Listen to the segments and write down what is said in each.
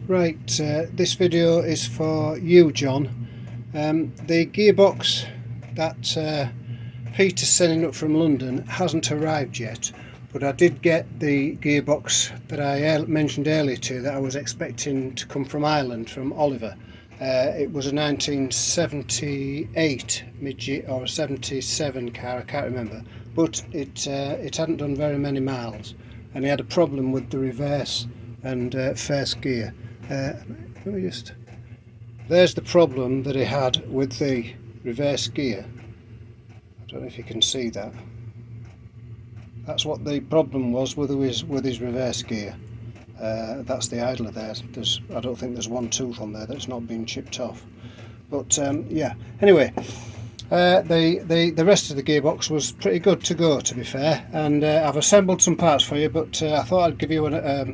Right, this video is for you, John. The gearbox that Peter's sending up from London hasn't arrived yet, but I did get the gearbox that I mentioned earlier to that I was expecting to come from Ireland, from Oliver. It was a 1978 midget or a 77 car, I can't remember, but it hadn't done very many miles, and he had a problem with the reverse and first gear. There's the problem that he had with the reverse gear. I don't know if you can see that. That's what the problem was with his reverse gear. That's the idler there. I don't think there's one tooth on there that's not been chipped off. But yeah. Anyway, the rest of the gearbox was pretty good to go, to be fair. And I've assembled some parts for you, but I thought I'd give you a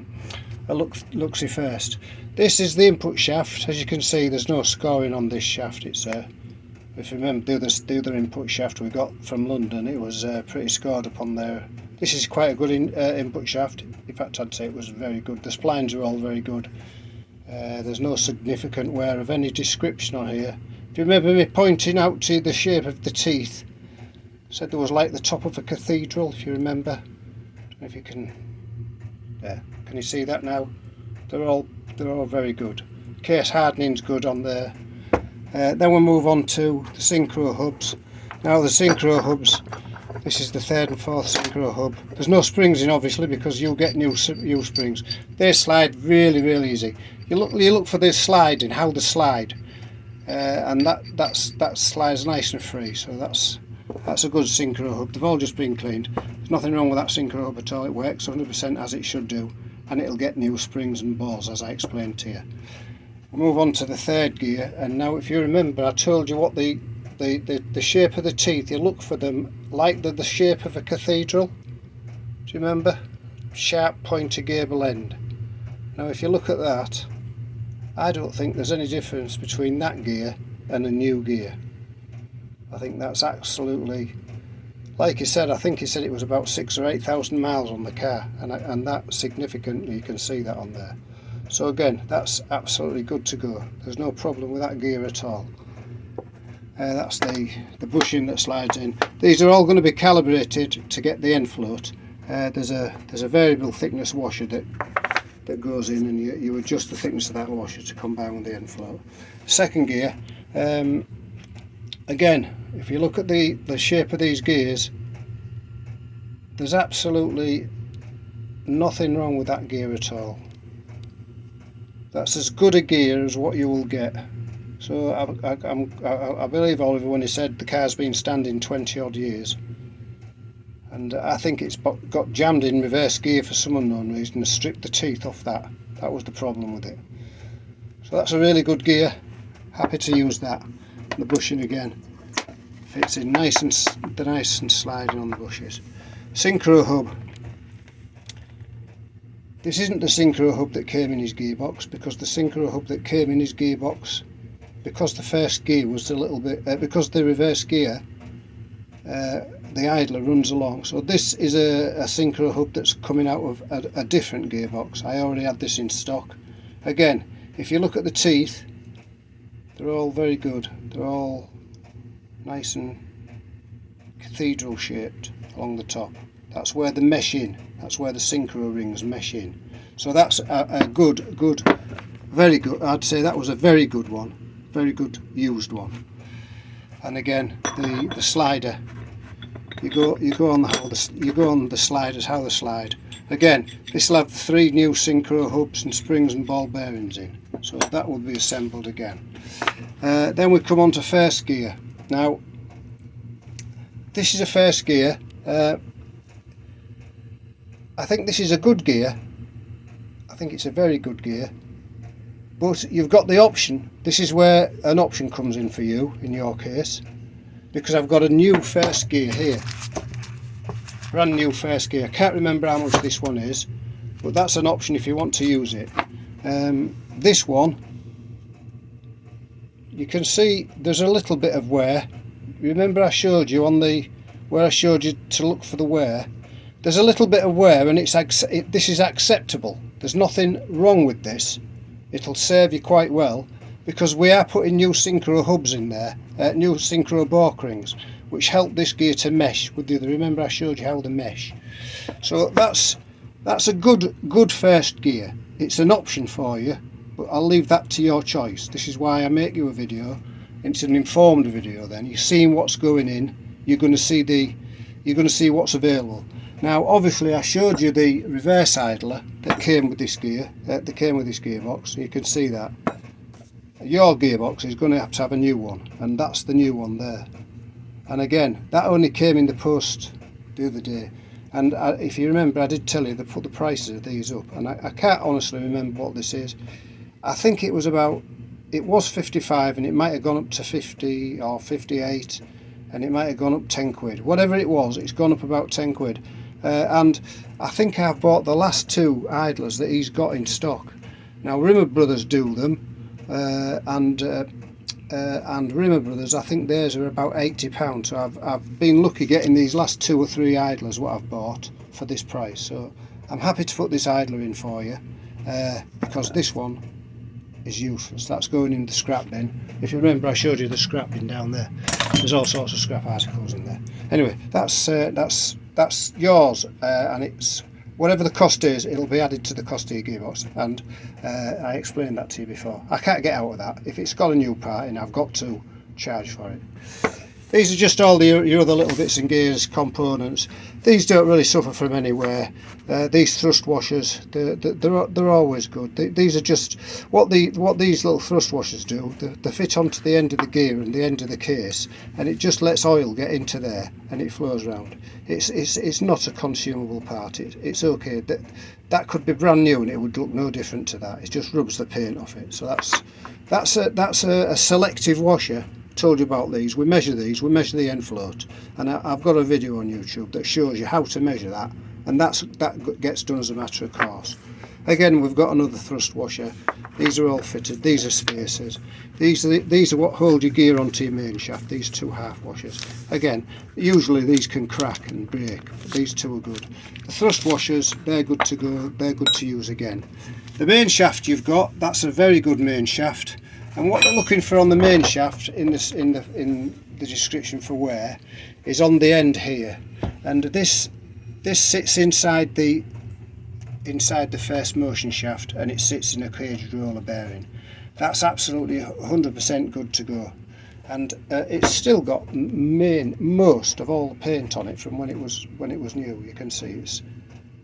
look-see first. This is the input shaft. As you can see, there's no scoring on this shaft. It's if you remember the other input shaft we got from London, it was pretty scored up on there. This is quite a good input shaft. In fact, I'd say it was very good. The splines are all very good. There's no significant wear of any description on here. Do you remember me pointing out to you the shape of the teeth? Said there was like the top of a cathedral, if you remember. I don't know if you can. Yeah, can you see that now? They're all very good. Case hardening's good on there. Then we'll move on to the synchro hubs. Now the synchro hubs, this is the third and fourth synchro hub. There's no springs in, obviously, because you'll get new springs. They slide really easy. You look for this sliding, how they slide, and that slides nice and free. So that's a good synchro hub. They've all just been cleaned. There's nothing wrong with that synchro hub at all. It works 100% as it should do, and it'll get new springs and balls, as I explained to you. We'll move on to the third gear, and now if you remember, I told you what the shape of the teeth, you look for them like the shape of a cathedral. Do you remember? Sharp pointy gable end. Now if you look at that, I don't think there's any difference between that gear and a new gear. I think that's absolutely, like he said, I think he said it was about 6,000 or 8,000 miles on the car, and that significantly, you can see that on there. So again, that's absolutely good to go. There's no problem with that gear at all. That's the bushing that slides in. These are all going to be calibrated to get the end float. There's a variable thickness washer that goes in, and you adjust the thickness of that washer to combine with the end float. Second gear, again, if you look at the shape of these gears, there's absolutely nothing wrong with that gear at all. That's as good a gear as what you will get. So I believe Oliver when he said the car's been standing 20 odd years, and I think it's got jammed in reverse gear for some unknown reason and stripped the teeth off that. That was the problem with it. So that's a really good gear. Happy to use that. The bushing again fits in nice and sliding on the bushes. Synchro hub. This isn't the synchro hub that came in his gearbox, because the synchro hub that came in his gearbox, because the first gear was a little bit, because the reverse gear, the idler runs along. So this is a synchro hub that's coming out of a different gearbox. I already had this in stock. Again, if you look at the teeth, they're all very good. They're all nice and cathedral shaped along the top. That's where the mesh in. That's where the synchro rings mesh in. So that's a good, very good. I'd say that was a very good one, very good used one. And again, the slider. You go on the sliders, how they slide. Again, this will have 3 new synchro hubs and springs and ball bearings in. So that will be assembled again. Then we come on to first gear. Now, this is a first gear. I think this is a good gear. I think it's a very good gear. But you've got the option. This is where an option comes in for you, in your case. Because I've got a new first gear here. Brand new first gear. I can't remember how much this one is, but that's an option if you want to use it. This one, you can see there's a little bit of wear. Remember I showed you where I showed you to look for the wear? There's a little bit of wear, and this is acceptable. There's nothing wrong with this. it'll serve you quite well, because we are putting new synchro hubs in there, new synchro balk rings, which help this gear to mesh with the other. Remember I showed you how they mesh. So that's a good first gear. It's an option for you, but I'll leave that to your choice. This is why I make you a video. It's an informed video. Then you're seeing what's going in. You're going to see what's available. Now, obviously, I showed you the reverse idler that came with this gear. That came with this gearbox. You can see that. Your gearbox is going to have a new one, and that's the new one there. And again, that only came in the post the other day. And if you remember, I did tell you they put the prices of these up, and I can't honestly remember what this is. I think it was 55, and it might have gone up to 50 or 58, and it might have gone up 10 quid. Whatever it was, it's gone up about 10 quid. And I think I've bought the last two idlers that he's got in stock. Now, Rimmer Brothers do them, and Rimmer Brothers, I think theirs are about £80. So I've been lucky getting these last 2 or 3 idlers what I've bought for this price. So I'm happy to put this idler in for you, because this one is useless. That's going in the scrap bin. If you remember, I showed you the scrap bin down there. There's all sorts of scrap articles in there. Anyway, that's yours, and it's whatever the cost is, it'll be added to the cost of your gearbox. And I explained that to you before. I can't get out of that. If it's got a new part in, I've got to charge for it. These are just all your other little bits and gears, components. These don't really suffer from any wear. These thrust washers, they're always good. These are just what these little thrust washers do. They fit onto the end of the gear and the end of the case, and it just lets oil get into there and it flows around. It's not a consumable part. It's okay. That could be brand new and it would look no different to that. It just rubs the paint off it. So that's a selective washer. Told you about these. We measure the end float, and I've got a video on YouTube that shows you how to measure that, and that gets done as a matter of course. Again, we've got another thrust washer. These are all fitted. These are spacers. These are what hold your gear onto your main shaft. These 2 half washers. Again, usually these can crack and break, but these 2 are good. The thrust washers, they're good to go. They're good to use again. The main shaft you've got, that's a very good main shaft. And what you're looking for on the main shaft in the description for wear is on the end here, and this sits inside the first motion shaft, and it sits in a caged roller bearing. That's absolutely 100% good to go, and it's still got most of all the paint on it from when it was new. You can see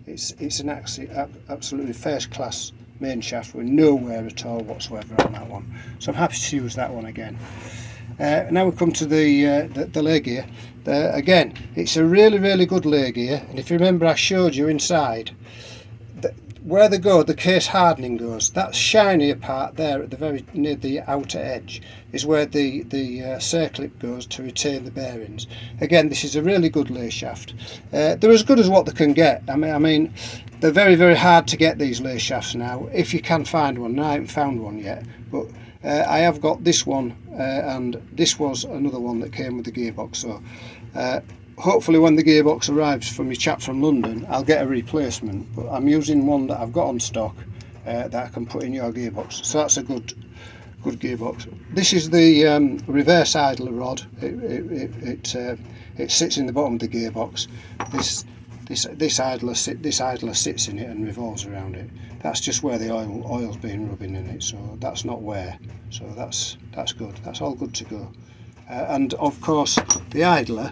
it's an absolutely first class main shaft with no wear at all whatsoever on that one. So I'm happy to use that one again. Now we come to the lay gear. Again, it's a really good lay gear, and if you remember, I showed you inside where the case hardening goes. That shinier part there at the very near the outer edge is where the circlip goes to retain the bearings. Again, this is a really good lay shaft. They're as good as what they can get. I mean they're very hard to get, these lay shafts now, if you can find one. I haven't found one yet, but I have got this one, and this was another one that came with the gearbox. So hopefully when the gearbox arrives from my chap from London, I'll get a replacement, but I'm using one that I've got on stock that I can put in your gearbox. So that's a good gearbox. This is the reverse idler rod. It sits in the bottom of the gearbox. This idler sits in it and revolves around it. That's just where the oil's been rubbing in it, so that's not wear. So that's good. That's all good to go. And of course the idler,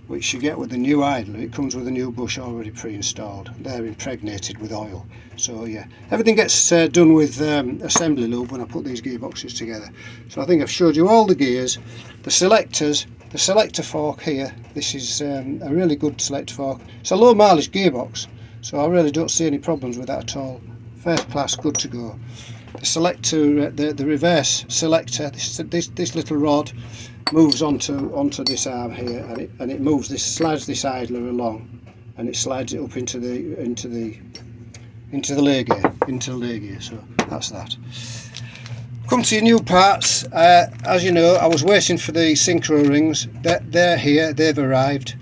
which you get with the new idler, it comes with a new bush already pre-installed. They're impregnated with oil. So yeah, everything gets done with assembly lube when I put these gearboxes together. So I think I've showed you all the gears, the selectors. The selector fork here, this is a really good selector fork. It's a low mileage gearbox, so I really don't see any problems with that at all. First class, good to go. The selector, the reverse selector, this little rod moves onto this arm here, and it moves this, slides this idler along, and it slides it up into the lay gear. So that's that. Come to your new parts. As you know, I was waiting for the synchro rings. They're here, they've arrived.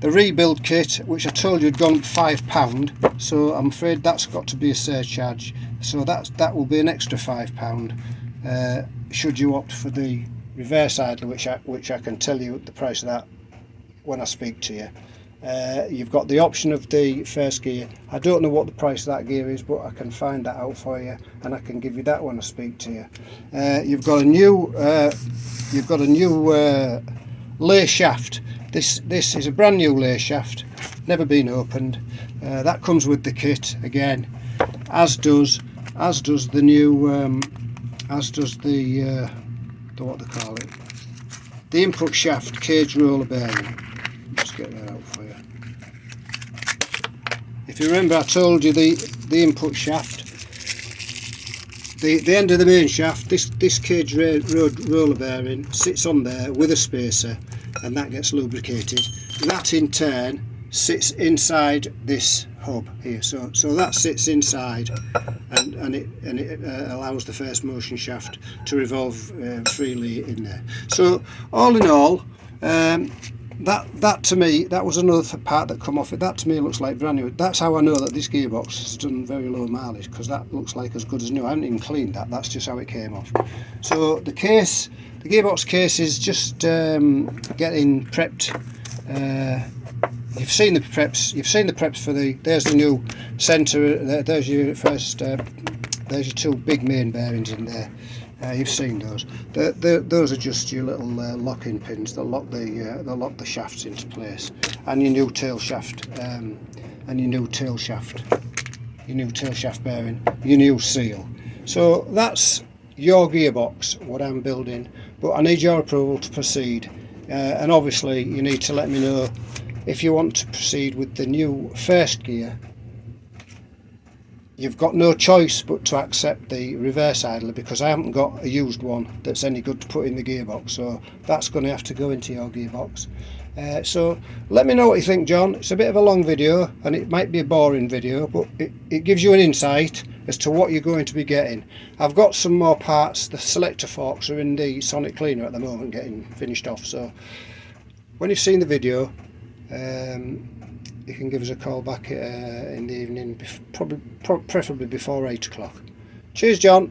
the rebuild kit, which I told you had gone up £5, so I'm afraid that's got to be a surcharge, so that will be an extra £5 should you opt for the reverse idler, which I can tell you the price of that when I speak to you. You've got the option of the first gear. I don't know what the price of that gear is, but I can find that out for you, and I can give you that when I speak to you. You've got a new lay shaft. This is a brand new lay shaft, never been opened. That comes with the kit again, as does the new what they call it, the input shaft cage roller bearing. Let's get that out for you. If you remember, I told you the input shaft, the end of the main shaft, this cage roller bearing sits on there with a spacer, and that gets lubricated. That in turn sits inside this hub here, so that sits inside, and it allows the first motion shaft to revolve freely in there. So all in all, that to me, that was another part that come off it. That to me looks like brand new. That's how I know that this gearbox has done very low mileage, because that looks like as good as new. I haven't even cleaned that. That's just how it came off. So the case, the gearbox case, is just getting prepped. You've seen the preps for the. There's the new centre. There's your first. There's your two big main bearings in there. You've seen those. Those are just your little locking pins that lock the shafts into place, and your new tail shaft, your new tail shaft bearing, your new seal. So that's your gearbox, what I'm building. But I need your approval to proceed, and obviously you need to let me know if you want to proceed with the new first gear. You've got no choice but to accept the reverse idler, because I haven't got a used one that's any good to put in the gearbox, so that's going to have to go into your gearbox. So let me know what you think, John. It's a bit of a long video, and it might be a boring video, but it gives you an insight as to what you're going to be getting. I've got some more parts. The selector forks are in the sonic cleaner at the moment, getting finished off, so when you've seen the video, you can give us a call back in the evening, preferably before 8 o'clock. Cheers, John.